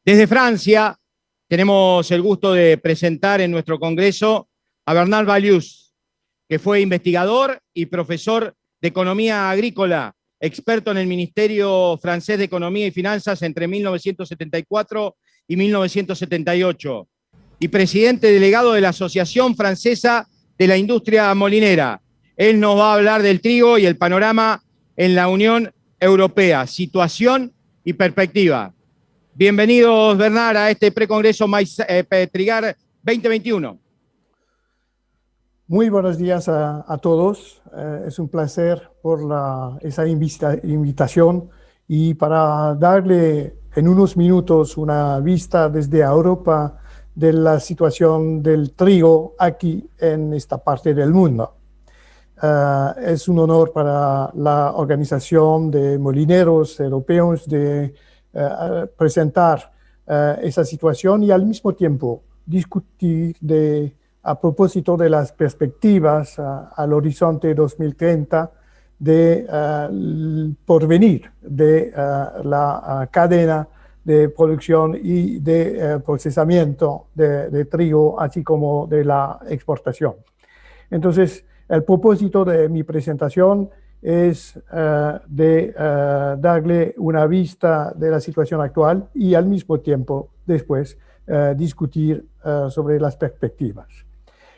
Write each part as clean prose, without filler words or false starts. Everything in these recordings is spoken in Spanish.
Desde Francia tenemos el gusto de presentar en nuestro congreso a Bernard Balius, que fue investigador y profesor de Economía Agrícola, experto en el Ministerio Francés de Economía y Finanzas entre 1974 y 1978, y presidente delegado de la Asociación Francesa de la Industria Molinera. Él nos va a hablar del trigo y el panorama en la Unión Europea, situación y perspectiva. Bienvenidos, Bernard, a este precongreso Trigar 2021. Muy buenos días a todos. Es un placer por esa invitación y para darle en unos minutos una vista desde Europa de la situación del trigo aquí en esta parte del mundo. Es un honor para la Organización de Molineros Europeos de presentar esa situación y al mismo tiempo discutir a propósito de las perspectivas al horizonte 2030 del porvenir de la cadena de producción y de procesamiento de trigo, así como de la exportación. Entonces, el propósito de mi presentación es darle una vista de la situación actual y al mismo tiempo después discutir sobre las perspectivas.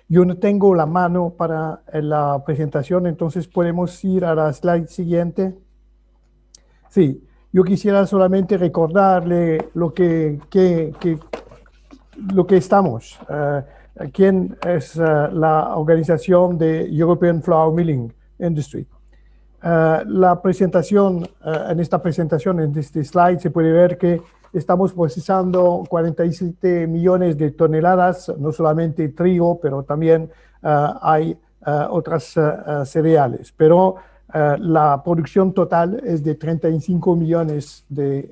Yo no tengo la mano para la presentación, entonces podemos ir a la slide siguiente. Sí, yo quisiera solamente recordarle lo que estamos. ¿Quién es la organización de European Flour Milling Industry? La presentación, en este slide se puede ver que estamos procesando 47 millones de toneladas, no solamente trigo, pero también hay otras cereales. Pero la producción total es de 35 millones de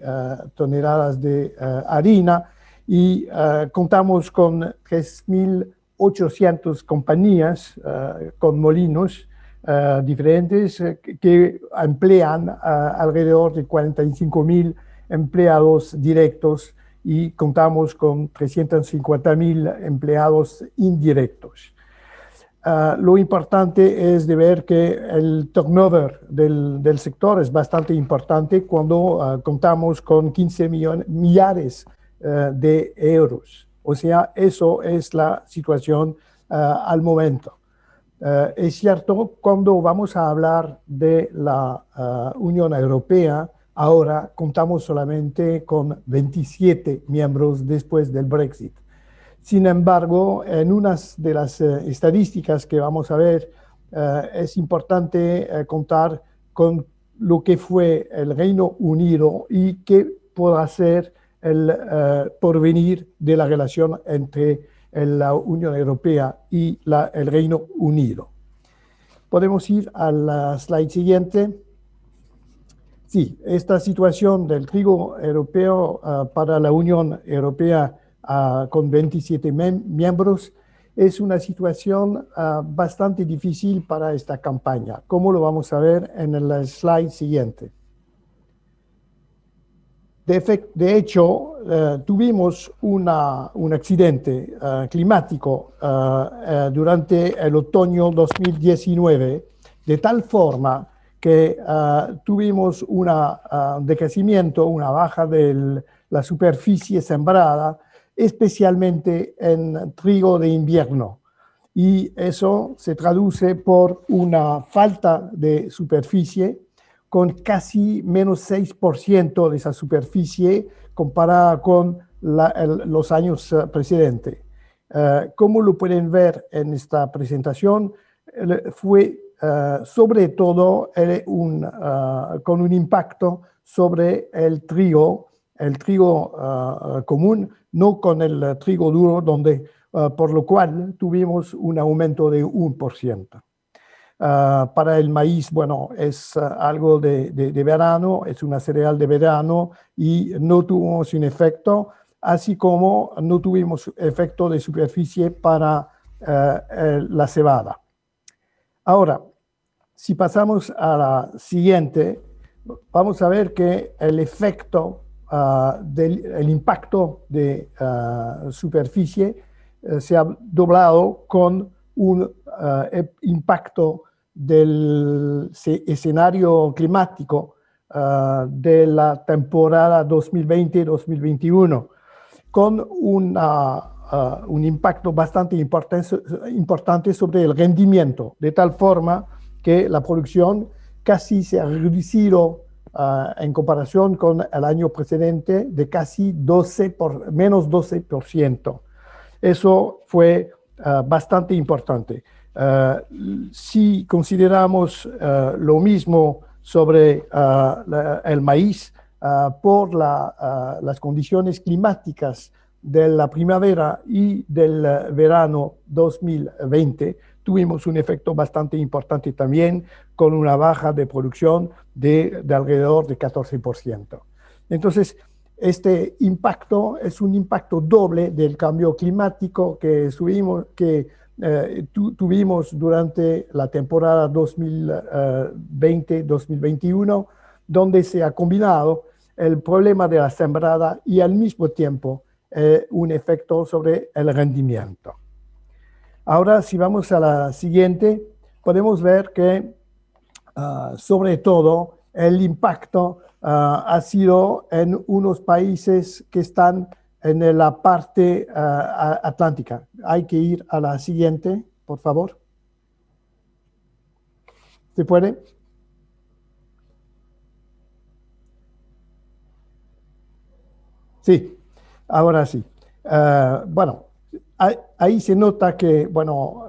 toneladas de harina y contamos con 3.800 compañías con molinos diferentes que emplean alrededor de 45.000 empleados directos y contamos con 350.000 empleados indirectos. Lo importante es de ver que el turnover del sector es bastante importante cuando contamos con 15 millares de euros. O sea, eso es la situación al momento. Es cierto, cuando vamos a hablar de la Unión Europea, ahora contamos solamente con 27 miembros después del Brexit. Sin embargo, en unas de las estadísticas que vamos a ver, es importante contar con lo que fue el Reino Unido y qué podrá ser el porvenir de la relación entre la Unión Europea y el Reino Unido. Podemos ir a la slide siguiente. Sí, esta situación del trigo europeo para la Unión Europea con 27 miembros es una situación bastante difícil para esta campaña, como lo vamos a ver en el slide siguiente. De hecho, tuvimos un accidente climático durante el otoño 2019, de tal forma que tuvimos un decrecimiento, una baja de la superficie sembrada, especialmente en trigo de invierno. Y eso se traduce por una falta de superficie con casi menos 6% de esa superficie comparada con los años precedentes. Como lo pueden ver en esta presentación, fue sobre todo con un impacto sobre el trigo común, no con el trigo duro, por lo cual tuvimos un aumento de 1%. Para el maíz, bueno, es algo de verano, es una cereal de verano y no tuvimos un efecto, así como no tuvimos efecto de superficie para la cebada. Ahora, si pasamos a la siguiente, vamos a ver que el efecto el impacto de superficie se ha doblado con un impacto del escenario climático de la temporada 2020-2021, con un impacto bastante importante sobre el rendimiento, de tal forma que la producción casi se ha reducido en comparación con el año precedente de casi menos 12%. Eso fue bastante importante. Si consideramos lo mismo sobre el maíz, por las condiciones climáticas de la primavera y del verano 2020, tuvimos un efecto bastante importante también, con una baja de producción de alrededor de 14%. Entonces, este impacto es un impacto doble del cambio climático que tuvimos durante la temporada 2020-2021, donde se ha combinado el problema de la sembrada y al mismo tiempo un efecto sobre el rendimiento. Ahora, si vamos a la siguiente, podemos ver que sobre todo el impacto ha sido en unos países que están en la parte atlántica. Hay que ir a la siguiente, por favor. ¿Se puede? Sí, ahora sí. Bueno, ahí se nota que, bueno,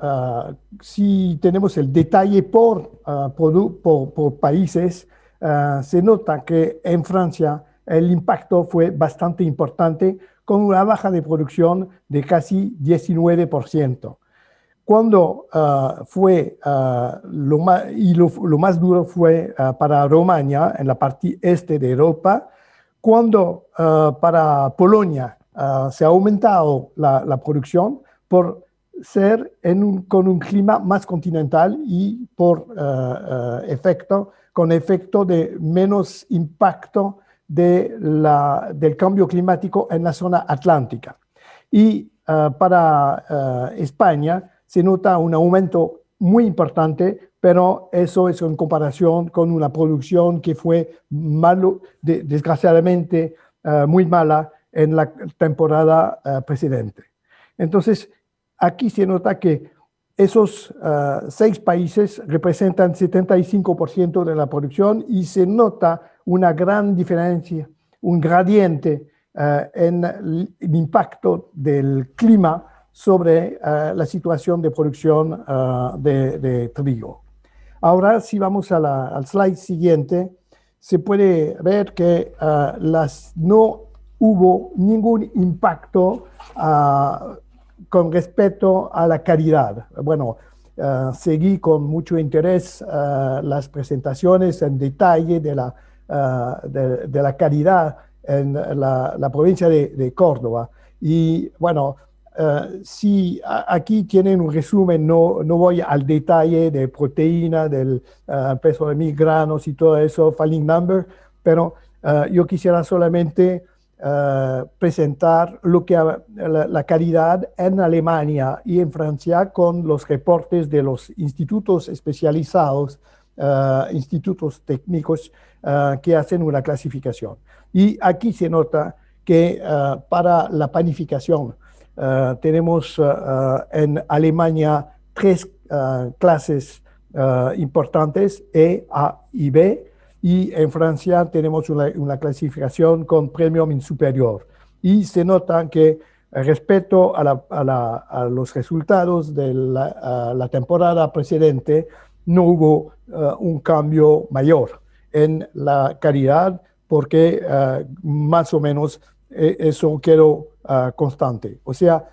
si tenemos el detalle por países, se nota que en Francia el impacto fue bastante importante, con una baja de producción de casi 19%. Cuando lo más duro fue para Rumania, en la parte este de Europa, cuando para Polonia se ha aumentado la producción por ser con un clima más continental y con efecto de menos impacto del cambio climático en la zona atlántica. Y para España se nota un aumento muy importante, pero eso es en comparación con una producción que fue desgraciadamente muy mala en la temporada precedente. Entonces, aquí se nota que esos 6 países representan 75% de la producción y se nota una gran diferencia, un gradiente en el impacto del clima sobre la situación de producción de trigo. Ahora, si vamos al slide siguiente, se puede ver que no hubo ningún impacto con respecto a la calidad. Bueno, seguí con mucho interés las presentaciones en detalle de la calidad en la provincia de Córdoba. Y bueno, si aquí tienen un resumen, no voy al detalle de proteína, del peso de 1000 granos y todo eso, falling number, pero yo quisiera solamente presentar la calidad en Alemania y en Francia con los reportes de los institutos especializados, institutos técnicos que hacen una clasificación. Y aquí se nota que para la panificación tenemos en Alemania 3 clases importantes, E, A y B, y en Francia tenemos una clasificación con premium y superior. Y se nota que respecto a los resultados de la temporada precedente, no hubo un cambio mayor en la calidad, porque más o menos eso quedó constante. O sea,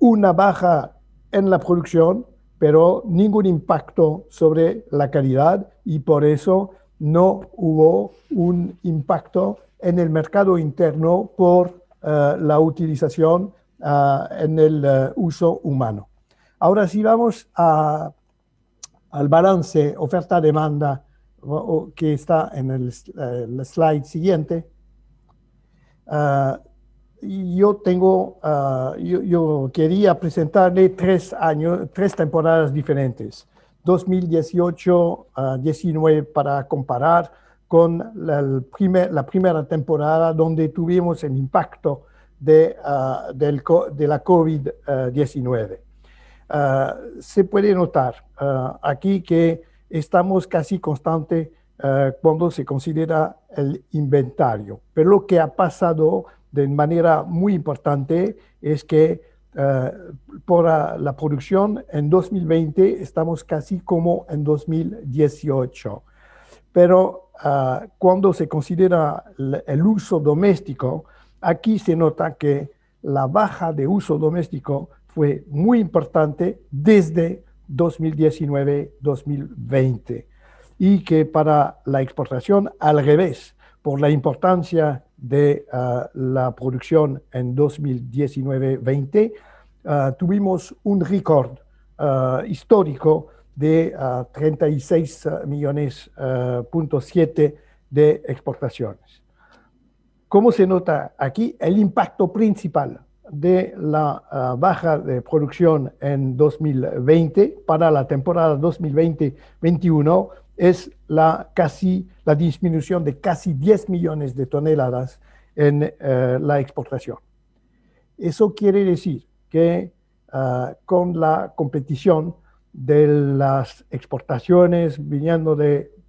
una baja en la producción, pero ningún impacto sobre la calidad, y por eso no hubo un impacto en el mercado interno por la utilización en el uso humano. Ahora sí vamos al balance oferta-demanda que está en el slide siguiente. Yo quería presentarle 3 temporadas diferentes. 2018-19 para comparar con la primera temporada donde tuvimos el impacto de la COVID-19. Se puede notar aquí que estamos casi constante cuando se considera el inventario. Pero lo que ha pasado de manera muy importante es que por la producción en 2020 estamos casi como en 2018. Pero cuando se considera el uso doméstico, aquí se nota que la baja de uso doméstico fue muy importante desde 2019-2020 y que para la exportación al revés, por la importancia de la producción en 2019-20, tuvimos un récord histórico de 36,7 millones de exportaciones. ¿Cómo se nota aquí? El impacto principal de la baja de producción en 2020 para la temporada 2020-21 es la disminución de casi 10 millones de toneladas en la exportación. Eso quiere decir que con la competición de las exportaciones viniendo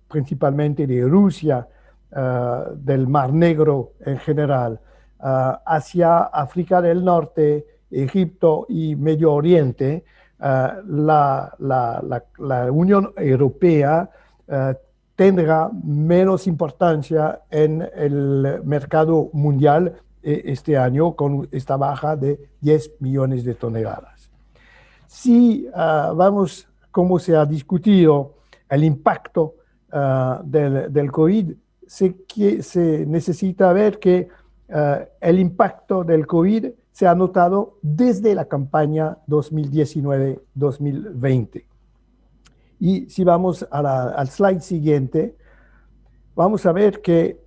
principalmente de Rusia, del Mar Negro en general, hacia África del Norte, Egipto y Medio Oriente, la Unión Europea tendrá menos importancia en el mercado mundial este año con esta baja de 10 millones de toneladas. Si vamos, como se ha discutido, el impacto del COVID, se necesita ver que el impacto del COVID se ha notado desde la campaña 2019-2020. Y si vamos al slide siguiente, vamos a ver que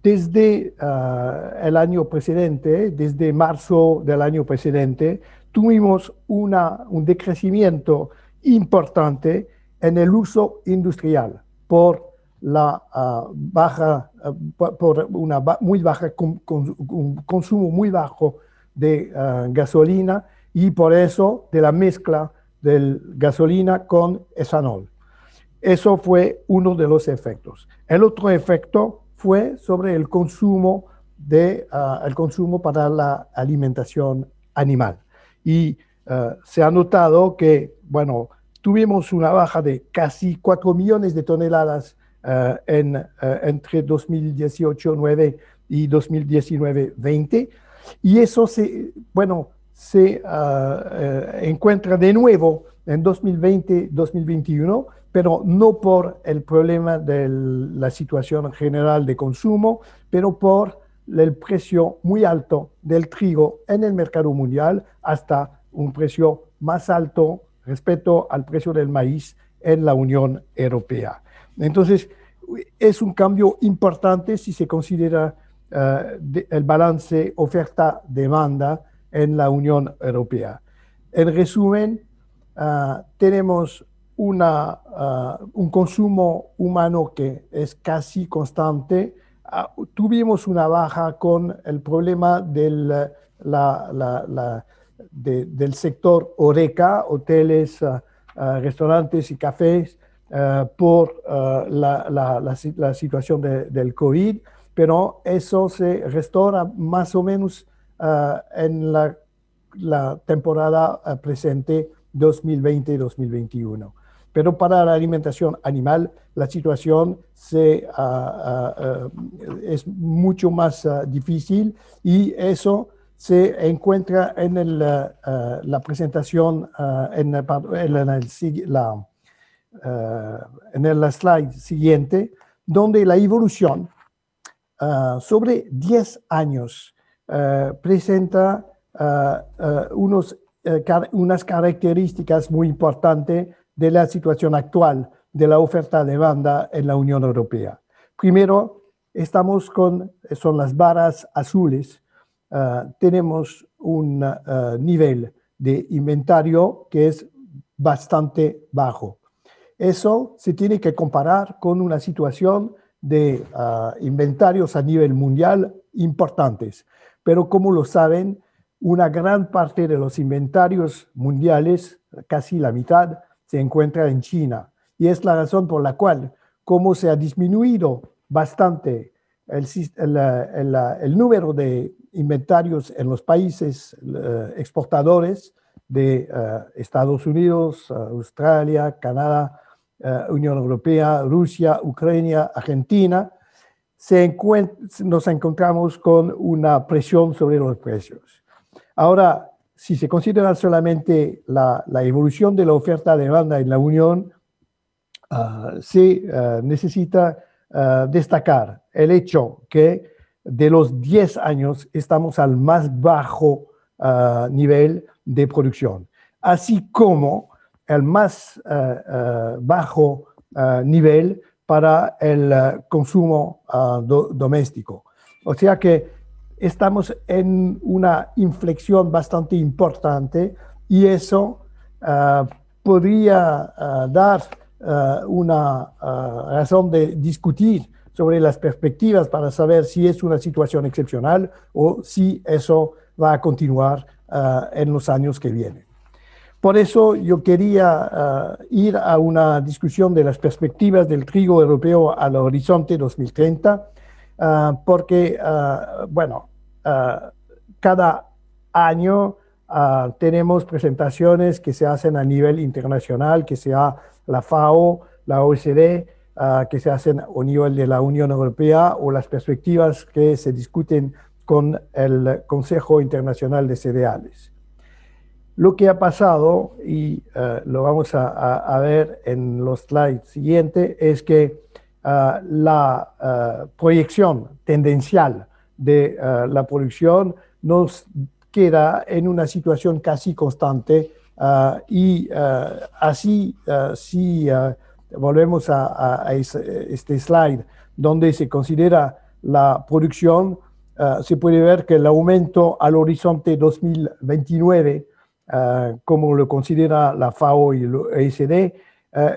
desde el año precedente, desde marzo del año precedente, tuvimos un decrecimiento importante en el uso industrial por un consumo muy bajo de gasolina y por eso de la mezcla de gasolina con etanol. Eso fue uno de los efectos. El otro efecto fue sobre el consumo para la alimentación animal. Y se ha notado que, bueno, tuvimos una baja de casi 4 millones de toneladas entre 2018-9 y 2019-20. Y eso se encuentra de nuevo en 2020-2021, pero no por el problema de la situación general de consumo, pero por el precio muy alto del trigo en el mercado mundial, hasta un precio más alto respecto al precio del maíz en la Unión Europea. Entonces, es un cambio importante si se considera el balance oferta-demanda en la Unión Europea. En resumen, tenemos un consumo humano que es casi constante. Tuvimos una baja con el problema del sector HoReCa, hoteles, restaurantes y cafés, por la situación del COVID, pero eso se restaura más o menos en la temporada presente 2020-2021. Pero para la alimentación animal, la situación es mucho más difícil y eso se encuentra en la presentación, en el slide siguiente, donde la evolución sobre 10 años presenta unas características muy importantes de la situación actual de la oferta-demanda en la Unión Europea. Primero, estamos son las barras azules, tenemos un nivel de inventario que es bastante bajo. Eso se tiene que comparar con una situación de inventarios a nivel mundial importantes. Pero como lo saben, una gran parte de los inventarios mundiales, casi la mitad, se encuentra en China. Y es la razón por la cual, como se ha disminuido bastante el número de inventarios en los países exportadores de Estados Unidos, Australia, Canadá, Unión Europea, Rusia, Ucrania, Argentina, nos encontramos con una presión sobre los precios. Ahora, si se considera solamente la evolución de la oferta-demanda en la Unión, se necesita destacar el hecho que de los 10 años estamos al más bajo nivel de producción, así como el más bajo nivel para el consumo doméstico. O sea que estamos en una inflexión bastante importante y eso podría dar una razón de discutir sobre las perspectivas para saber si es una situación excepcional o si eso va a continuar en los años que vienen. Por eso yo quería ir a una discusión de las perspectivas del trigo europeo al horizonte 2030, porque, bueno, cada año tenemos presentaciones que se hacen a nivel internacional, que sea la FAO, la OECD, que se hacen a nivel de la Unión Europea, o las perspectivas que se discuten con el Consejo Internacional de Cereales. Lo que ha pasado, y lo vamos a ver en los slides siguientes, es que la proyección tendencial de la producción nos queda en una situación casi constante y así, si volvemos a este slide donde se considera la producción, se puede ver que el aumento al horizonte 2029, como lo considera la FAO y el OECD,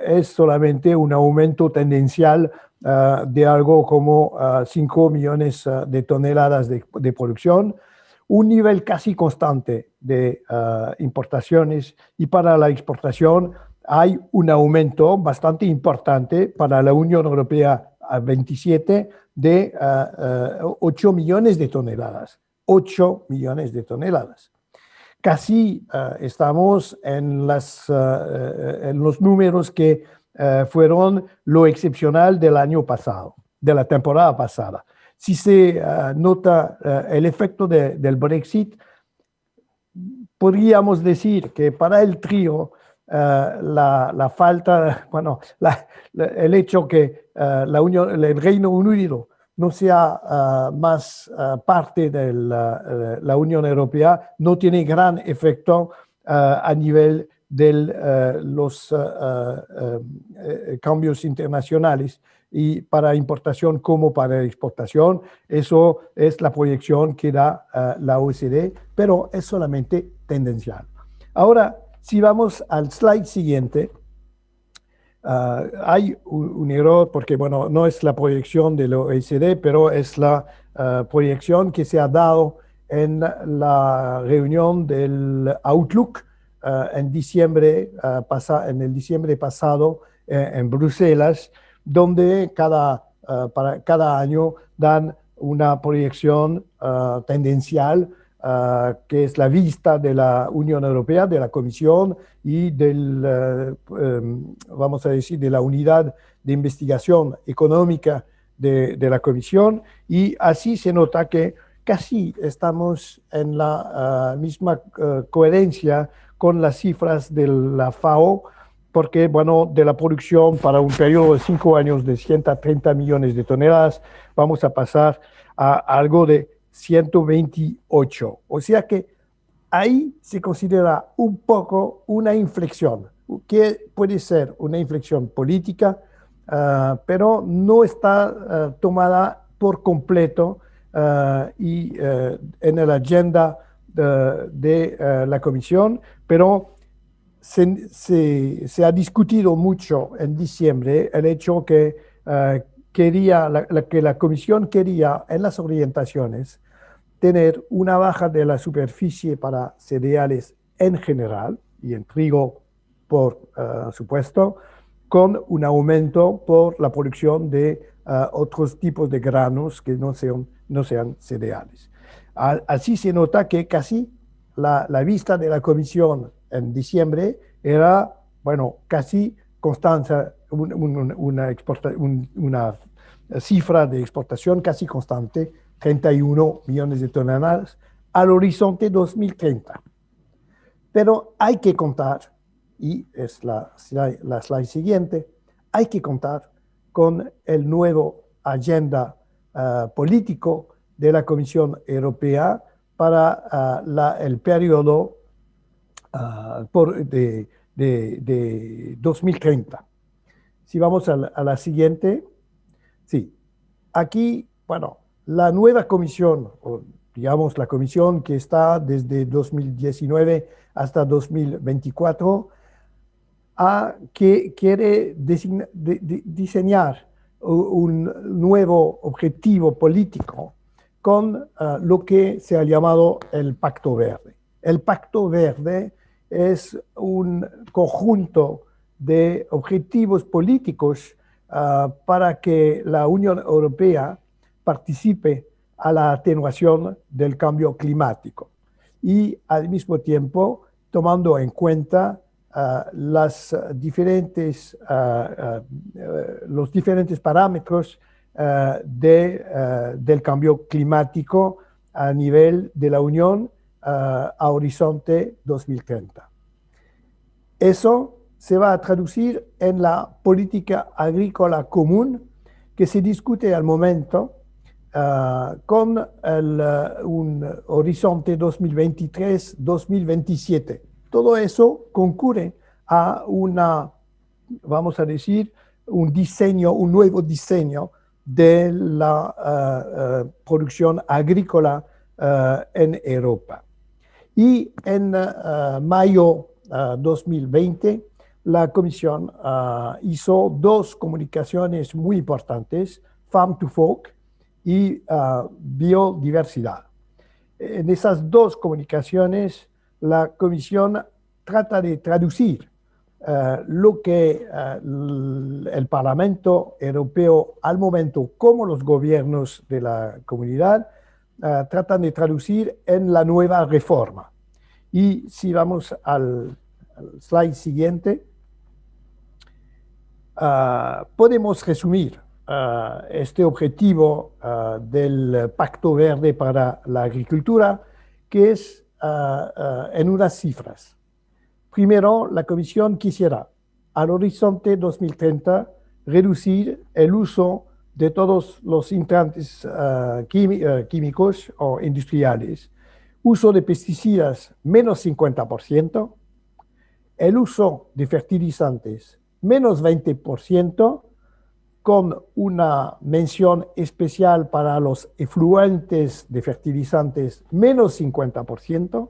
es solamente un aumento tendencial de algo como 5 millones de toneladas de producción, un nivel casi constante de importaciones, y para la exportación hay un aumento bastante importante para la Unión Europea a 27 de 8 millones de toneladas. 8 millones de toneladas. Casi estamos en los números que fueron lo excepcional del año pasado, de la temporada pasada. Si se nota el efecto del Brexit, podríamos decir que para el trigo la falta, bueno, el hecho que el Reino Unido no sea más parte de la Unión Europea no tiene gran efecto a nivel de los cambios internacionales, y para importación como para exportación. Eso es la proyección que da la OECD, pero es solamente tendencial. Ahora, si vamos al slide siguiente, hay un error porque, bueno, no es la proyección de la OECD, pero es la proyección que se ha dado en la reunión del Outlook en el diciembre pasado en Bruselas, donde para cada año dan una proyección tendencial, que es la vista de la Unión Europea, de la Comisión y vamos a decir, de la Unidad de Investigación Económica de la Comisión, y así se nota que casi estamos en la misma coherencia con las cifras de la FAO, porque, bueno, de la producción para un periodo de 5 años de 130 millones de toneladas, vamos a pasar a algo de 128. O sea que ahí se considera un poco una inflexión, que puede ser una inflexión política, pero no está tomada por completo en la agenda de la Comisión, pero se ha discutido mucho en diciembre el hecho que que la Comisión quería en las orientaciones tener una baja de la superficie para cereales en general y en trigo por supuesto, con un aumento por la producción de otros tipos de granos que no sean cereales. Así se nota que casi la vista de la Comisión en diciembre era, bueno, casi constante, una cifra de exportación casi constante, 31 millones de toneladas al horizonte 2030. Pero hay que contar, y es la slide siguiente, hay que contar con el nuevo agenda político de la Comisión Europea para el periodo de 2030. Si vamos a la siguiente, sí, aquí, bueno, la nueva comisión, o digamos la comisión que está desde 2019 hasta 2024, que quiere diseñar un nuevo objetivo político con lo que se ha llamado el Pacto Verde. El Pacto Verde es un conjunto de objetivos políticos para que la Unión Europea participe a la atenuación del cambio climático y al mismo tiempo tomando en cuenta los diferentes parámetros del cambio climático a nivel de la Unión a horizonte 2030. Eso se va a traducir en la política agrícola común que se discute al momento con un horizonte 2023-2027. Todo eso concurre a vamos a decir, un nuevo diseño de la producción agrícola en Europa. Y en mayo 2020, la Comisión hizo dos comunicaciones muy importantes, Farm to Fork y biodiversidad. En esas dos comunicaciones, la Comisión trata de traducir lo que el Parlamento Europeo al momento, como los gobiernos de la comunidad, tratan de traducir en la nueva reforma. Y si vamos al slide siguiente, podemos resumir este objetivo del Pacto Verde para la Agricultura, que es en unas cifras. Primero, la Comisión quisiera, al horizonte 2030, reducir el uso de todos los intrants químicos o industriales, uso de pesticidas menos 50%, el uso de fertilizantes menos 20%, con una mención especial para los efluentes de fertilizantes menos 50%,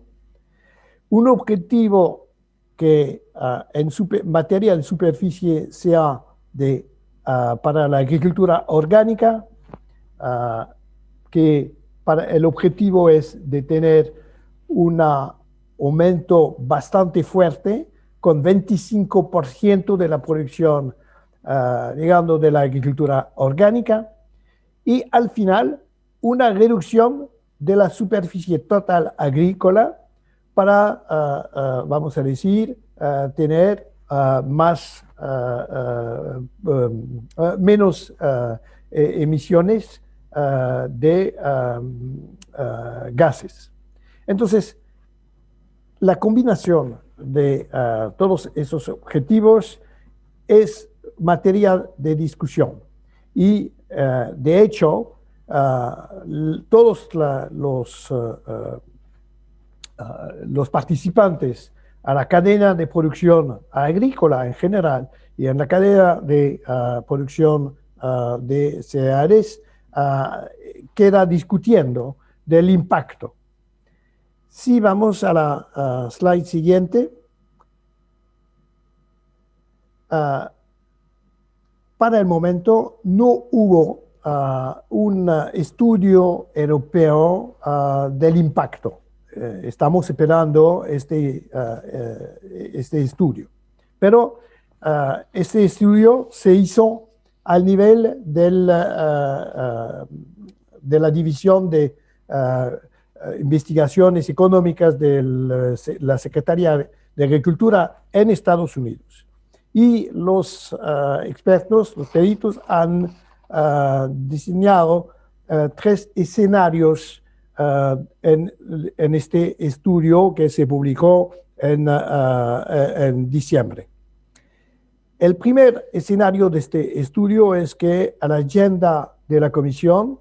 un objetivo que en materia de superficie sea para la agricultura orgánica, que el objetivo es de tener un aumento bastante fuerte, con 25% de la producción llegando de la agricultura orgánica, y al final una reducción de la superficie total agrícola para, vamos a decir, tener menos emisiones de gases. Entonces, la combinación de todos esos objetivos es materia de discusión y de hecho todos los participantes a la cadena de producción agrícola en general y en la cadena de producción de cereales queda discutiendo del impacto. Si vamos a la slide siguiente, para el momento no hubo un estudio europeo del impacto. Estamos esperando este estudio. Pero este estudio se hizo al nivel de la División de Investigaciones Económicas de la Secretaría de Agricultura en Estados Unidos. Y los expertos, los peritos, han diseñado 3 escenarios en este estudio que se publicó en diciembre. El primer escenario de este estudio es que a la agenda de la Comisión,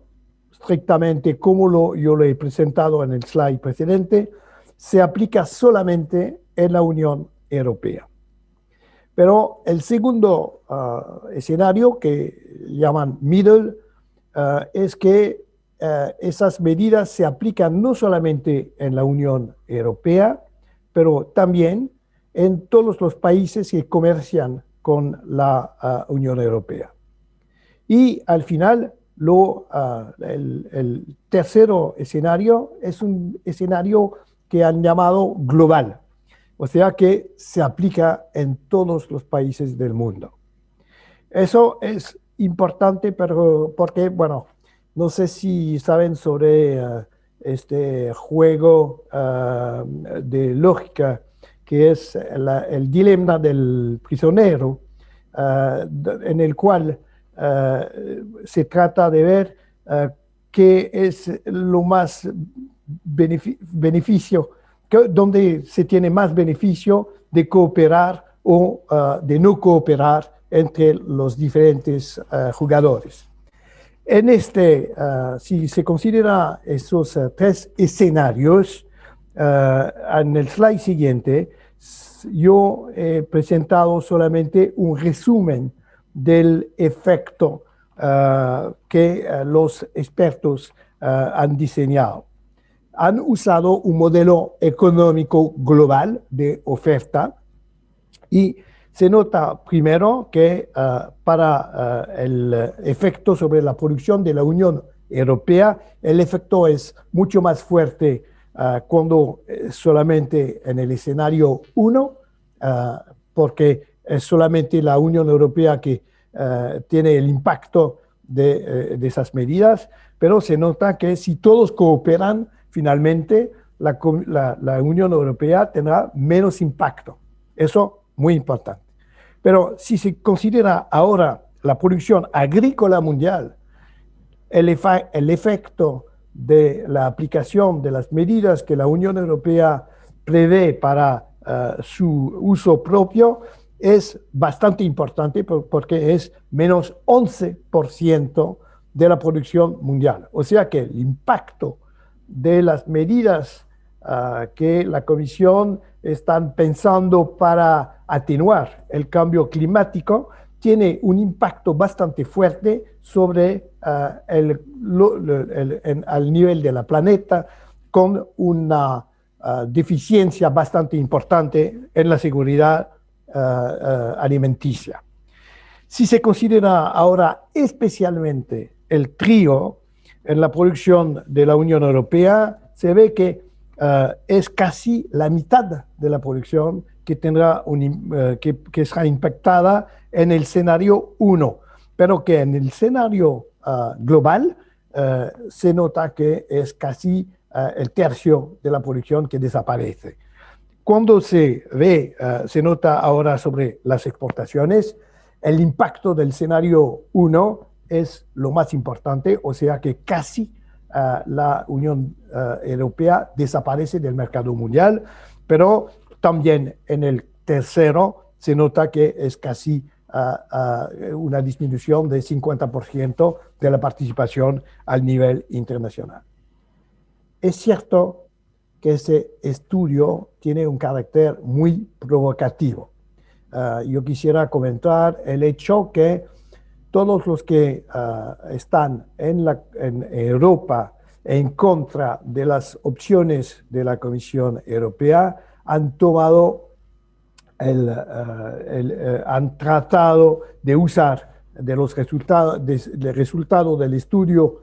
estrictamente como yo lo he presentado en el slide precedente, se aplica solamente en la Unión Europea. Pero el segundo escenario, que llaman middle, es que esas medidas se aplican no solamente en la Unión Europea, pero también en todos los países que comercian con la Unión Europea. Y al final, el tercero escenario es un escenario que han llamado global, o sea que se aplica en todos los países del mundo. Eso es importante porque, bueno, no sé si saben sobre este juego de lógica que es el dilema del prisionero, en el cual se trata de ver qué es lo más beneficio, donde se tiene más beneficio de cooperar o de no cooperar entre los diferentes jugadores. Si se considera esos 3 escenarios, en el slide siguiente, yo he presentado solamente un resumen del efecto que los expertos han diseñado. Han usado un modelo económico global de oferta y se nota primero que para el efecto sobre la producción de la Unión Europea, el efecto es mucho más fuerte cuando solamente en el escenario 1, porque es solamente la Unión Europea que tiene el impacto de esas medidas, pero se nota que si todos cooperan, finalmente la Unión Europea tendrá menos impacto. Eso muy importante. Pero si se considera ahora la producción agrícola mundial, el efecto de la aplicación de las medidas que la Unión Europea prevé para su uso propio es bastante importante porque es menos 11% de la producción mundial. O sea que el impacto de las medidas que la Comisión están pensando para atenuar el cambio climático tiene un impacto bastante fuerte sobre al nivel de la planeta, con una deficiencia bastante importante en la seguridad alimenticia. Si se considera ahora especialmente el trío en la producción de la Unión Europea, se ve que es casi la mitad de la producción que será impactada en el escenario 1, pero que en el escenario global se nota que es casi el tercio de la producción que desaparece. Cuando se nota ahora sobre las exportaciones, el impacto del escenario 1 es lo más importante, o sea que casi la Unión Europea desaparece del mercado mundial, pero también en el tercero se nota que es casi una disminución de 50% de la participación al nivel internacional. Es cierto que ese estudio tiene un carácter muy provocativo. Yo quisiera comentar el hecho que todos los que están en Europa en contra de las opciones de la Comisión Europea han tomado han tratado de usar de los resultados del estudio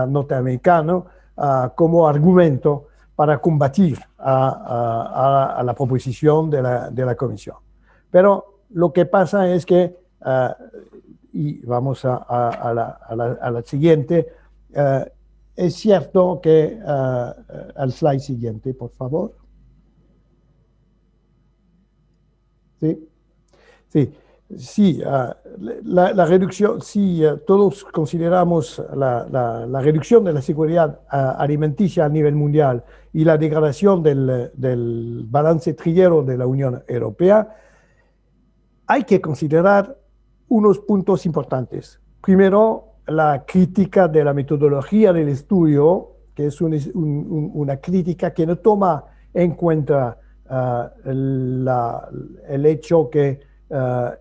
norteamericano como argumento para combatir a la proposición de la Comisión. Pero lo que pasa es que, y vamos a la siguiente, es cierto que, al slide siguiente, por favor. Sí, sí, sí, la reducción, si todos consideramos la reducción de la seguridad alimenticia a nivel mundial y la degradación del balance triguero de la Unión Europea, hay que considerar unos puntos importantes. Primero, la crítica de la metodología del estudio, que es una crítica que no toma en cuenta el hecho que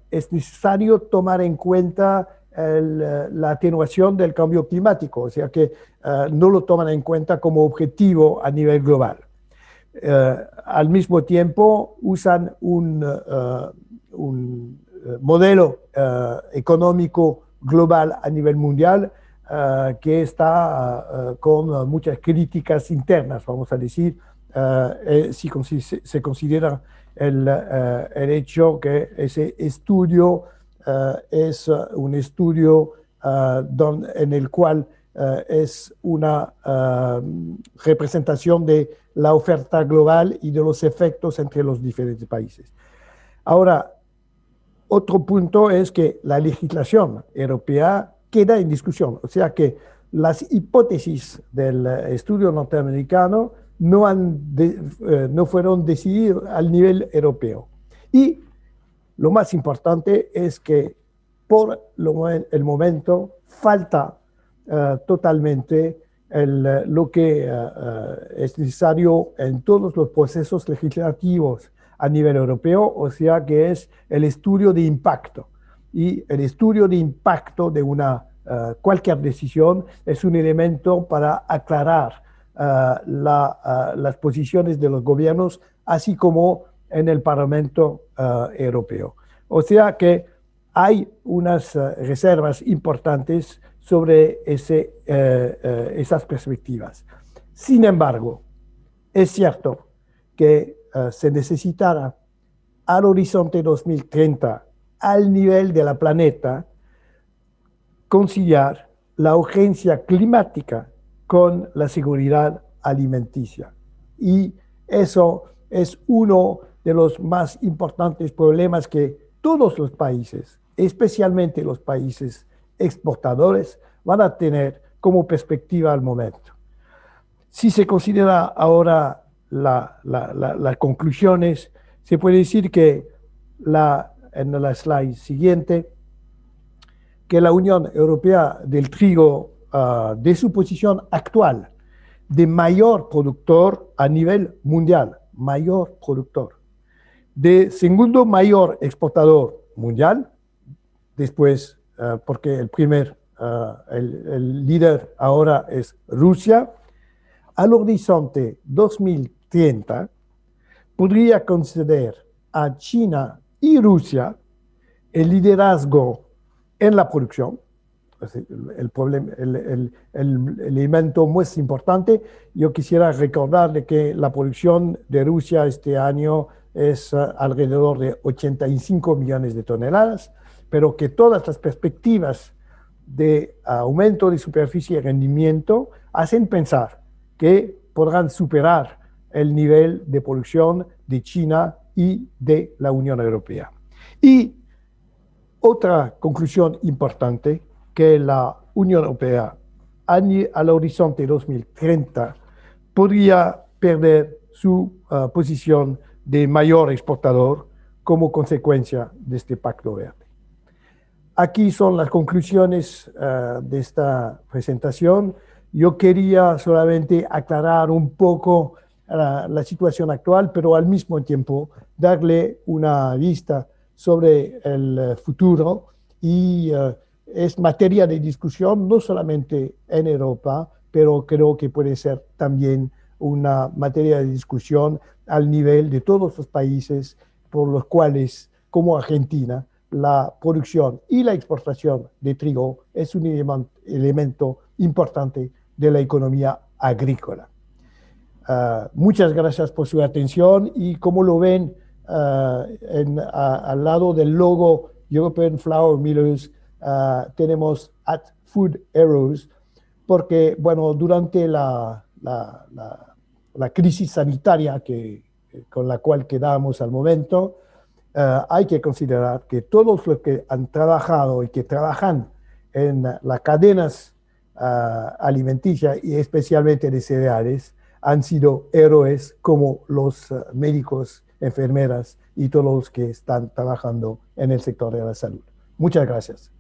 es necesario tomar en cuenta la atenuación del cambio climático, o sea que no lo toman en cuenta como objetivo a nivel global. Al mismo tiempo usan un modelo económico global a nivel mundial que está con muchas críticas internas, vamos a decir, si se considera el hecho que ese estudio es un estudio en el cual es una representación de la oferta global y de los efectos entre los diferentes países. Ahora, otro punto es que la legislación europea queda en discusión, o sea que las hipótesis del estudio norteamericano no fueron decididas al nivel europeo. Y lo más importante es que por el momento falta totalmente lo que es necesario en todos los procesos legislativos a nivel europeo, o sea que es el estudio de impacto. Y el estudio de impacto de cualquier decisión es un elemento para aclarar las posiciones de los gobiernos, así como en el Parlamento Europeo. O sea que hay unas reservas importantes sobre esas perspectivas. Sin embargo, es cierto que se necesitará al horizonte 2030, al nivel de la planeta, conciliar la urgencia climática con la seguridad alimenticia. Y eso es uno de los más importantes problemas que todos los países, especialmente los países exportadores, van a tener como perspectiva al momento. Si se considera ahora las conclusiones, se puede decir que en la slide siguiente, que la Unión Europea del trigo, de su posición actual de mayor productor a nivel mundial, mayor productor, de segundo mayor exportador mundial, después, porque el líder ahora es Rusia, al horizonte 2030 podría conceder a China y Rusia el liderazgo en la producción. El elemento más importante, yo quisiera recordarle que la producción de Rusia este año es alrededor de 85 millones de toneladas, pero que todas las perspectivas de aumento de superficie y rendimiento hacen pensar que podrán superar el nivel de producción de China y de la Unión Europea. Y otra conclusión importante, que la Unión Europea al horizonte 2030 podría perder su posición de mayor exportador como consecuencia de este Pacto Verde. Aquí son las conclusiones de esta presentación. Yo quería solamente aclarar un poco la situación actual, pero al mismo tiempo darle una vista sobre el futuro y es materia de discusión no solamente en Europa, pero creo que puede ser también una materia de discusión al nivel de todos los países por los cuales, como Argentina, la producción y la exportación de trigo es un elemento importante de la economía agrícola. Muchas gracias por su atención y como lo ven al lado del logo European Flour Millers, tenemos @Food Arrows porque, bueno, durante la crisis sanitaria con la cual quedamos al momento, hay que considerar que todos los que han trabajado y que trabajan en las cadenas alimenticias y especialmente de cereales han sido héroes como los médicos, enfermeras y todos los que están trabajando en el sector de la salud. Muchas gracias.